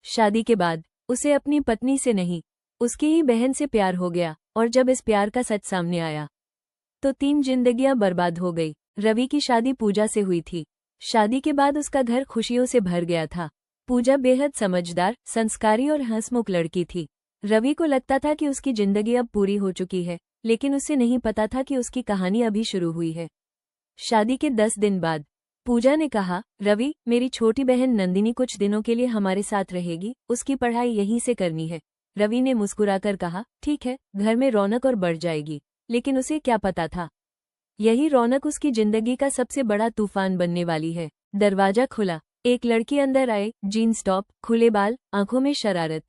शादी के बाद उसे अपनी पत्नी से नहीं, उसकी ही बहन से प्यार हो गया, और जब इस प्यार का सच सामने आया तो 3 जिंदगियां बर्बाद हो गई। रवि की शादी पूजा से हुई थी। शादी के बाद उसका घर खुशियों से भर गया था। पूजा बेहद समझदार, संस्कारी और हंसमुख लड़की थी। रवि को लगता था कि उसकी जिंदगी अब पूरी हो चुकी है, लेकिन उसे नहीं पता था कि उसकी कहानी अभी शुरू हुई है। शादी के 10 दिन बाद पूजा ने कहा, रवि, मेरी छोटी बहन नंदिनी कुछ दिनों के लिए हमारे साथ रहेगी, उसकी पढ़ाई यहीं से करनी है। रवि ने मुस्कुराकर कहा, ठीक है, घर में रौनक और बढ़ जाएगी। लेकिन उसे क्या पता था, यही रौनक उसकी जिंदगी का सबसे बड़ा तूफान बनने वाली है। दरवाजा खुला, एक लड़की अंदर आए, जीन्स टॉप, खुले बाल, आंखों में शरारत।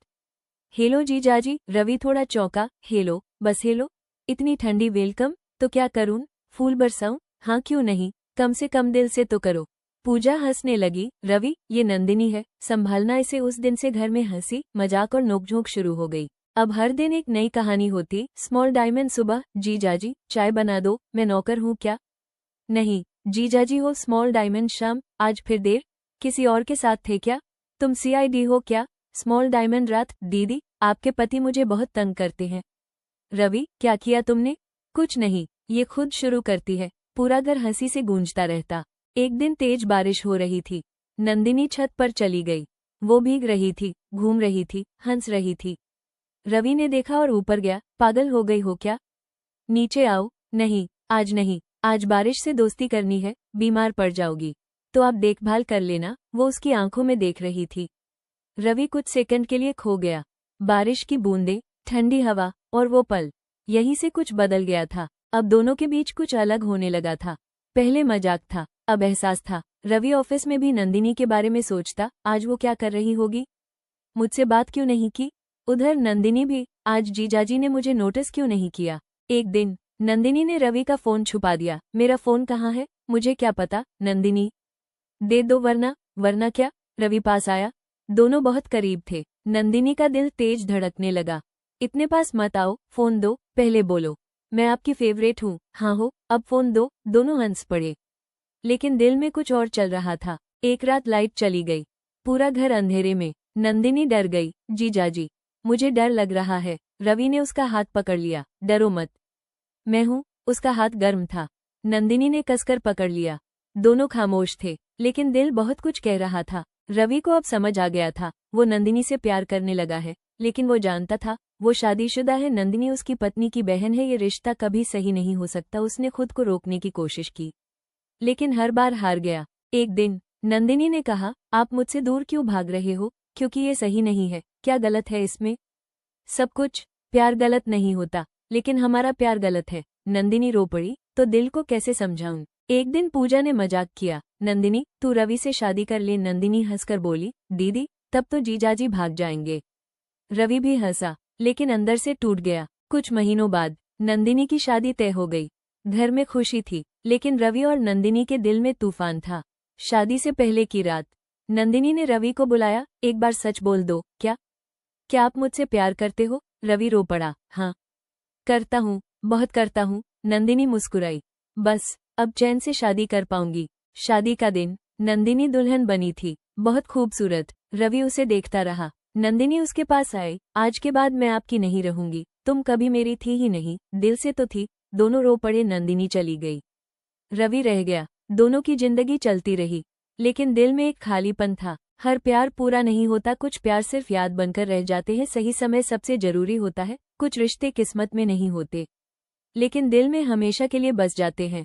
हेलो जीजाजी। रवि थोड़ा चौंका। हेलो, बस हेलो? इतनी ठंडी वेलकम? तो क्या करूं, फूल बरसाऊं? हाँ क्यों नहीं, कम से कम दिल से तो करो। पूजा हंसने लगी। रवि, ये नंदिनी है, संभालना इसे। उस दिन से घर में हंसी, मजाक और नोकझोंक शुरू हो गई। अब हर दिन एक नई कहानी होती। स्मॉल डायमंड सुबह, जीजाजी चाय बना दो, मैं नौकर हूँ क्या? नहीं, जीजाजी हो। स्मॉल डायमंड शाम, आज फिर देर, किसी और के साथ थे क्या? तुम सीआईडी हो क्या? स्मॉल डायमंड रात, दीदी, आपके पति मुझे बहुत तंग करते हैं। रवि, क्या किया तुमने? कुछ नहीं, ये खुद शुरू करती है। पूरा घर हंसी से गूंजता रहता। एक दिन तेज बारिश हो रही थी। नंदिनी छत पर चली गई। वो भीग रही थी, घूम रही थी, हंस रही थी। रवि ने देखा और ऊपर गया। पागल हो गई हो क्या? नीचे आओ। नहीं, आज नहीं, आज बारिश से दोस्ती करनी है, बीमार पड़ जाओगी। तो आप देखभाल कर लेना। वो उसकी आंखों में देख रही थी। रवि कुछ सेकंड के लिए खो गया। बारिश की बूंदें, ठंडी हवा और वो पल, यहीं से कुछ बदल गया था। अब दोनों के बीच कुछ अलग होने लगा था। पहले मजाक था, अब एहसास था। रवि ऑफिस में भी नंदिनी के बारे में सोचता, आज वो क्या कर रही होगी, मुझसे बात क्यों नहीं की। उधर नंदिनी भी, आज जीजाजी ने मुझे नोटिस क्यों नहीं किया। एक दिन नंदिनी ने रवि का फोन छुपा दिया। मेरा फोन कहाँ है? मुझे क्या पता नंदिनी, दे दो वरना। वरना क्या? रवि पास आया। दोनों बहुत करीब थे। नंदिनी का दिल तेज धड़कने लगा। इतने पास मत आओ, फोन दो, पहले बोलो। मैं आपकी फेवरेट हूँ। हाँ हो, अब फोन दो। दोनों हंस पड़े। लेकिन दिल में कुछ और चल रहा था। एक रात लाइट चली गई, पूरा घर अंधेरे में। नंदिनी डर गई। जीजाजी, मुझे डर लग रहा है। रवि ने उसका हाथ पकड़ लिया। डरो मत, मैं हूँ। उसका हाथ गर्म था। नंदिनी ने कसकर पकड़ लिया। दोनों खामोश थे, लेकिन दिल बहुत कुछ कह रहा था। रवि को अब समझ आ गया था, वो नंदिनी से प्यार करने लगा है, लेकिन वो जानता था वो शादीशुदा है, नंदिनी उसकी पत्नी की बहन है, ये रिश्ता कभी सही नहीं हो सकता। उसने खुद को रोकने की कोशिश की, लेकिन हर बार हार गया। एक दिन नंदिनी ने कहा, आप मुझसे दूर क्यों भाग रहे हो? क्योंकि ये सही नहीं है। क्या गलत है इसमें? सब कुछ। प्यार गलत नहीं होता, लेकिन हमारा प्यार गलत है। नंदिनी रो पड़ी। तो दिल को कैसे समझाऊं? एक दिन पूजा ने मजाक किया, नंदिनी, तू रवि से शादी कर ले। नंदिनी हंसकर बोली, दीदी, तब तो जीजाजी भाग जाएंगे। रवि भी हंसा, लेकिन अंदर से टूट गया। कुछ महीनों बाद नंदिनी की शादी तय हो गई। घर में खुशी थी, लेकिन रवि और नंदिनी के दिल में तूफान था। शादी से पहले की रात नंदिनी ने रवि को बुलाया। एक बार सच बोल दो, क्या क्या आप मुझसे प्यार करते हो? रवि रो पड़ा। हाँ, करता हूँ, बहुत करता हूँ। नंदिनी मुस्कुराई। बस अब चैन से शादी कर पाऊंगी। शादी का दिन नंदिनी दुल्हन बनी थी, बहुत खूबसूरत। रवि उसे देखता रहा। नंदिनी उसके पास आई। आज के बाद मैं आपकी नहीं रहूंगी, तुम कभी मेरी थी ही नहीं। दिल से तो थी। दोनों रो पड़े। नंदिनी चली गई, रवि रह गया। दोनों की जिंदगी चलती रही, लेकिन दिल में एक खालीपन था। हर प्यार पूरा नहीं होता, कुछ प्यार सिर्फ याद बनकर रह जाते हैं। सही समय सबसे जरूरी होता है। कुछ रिश्ते किस्मत में नहीं होते, लेकिन दिल में हमेशा के लिए बस जाते हैं।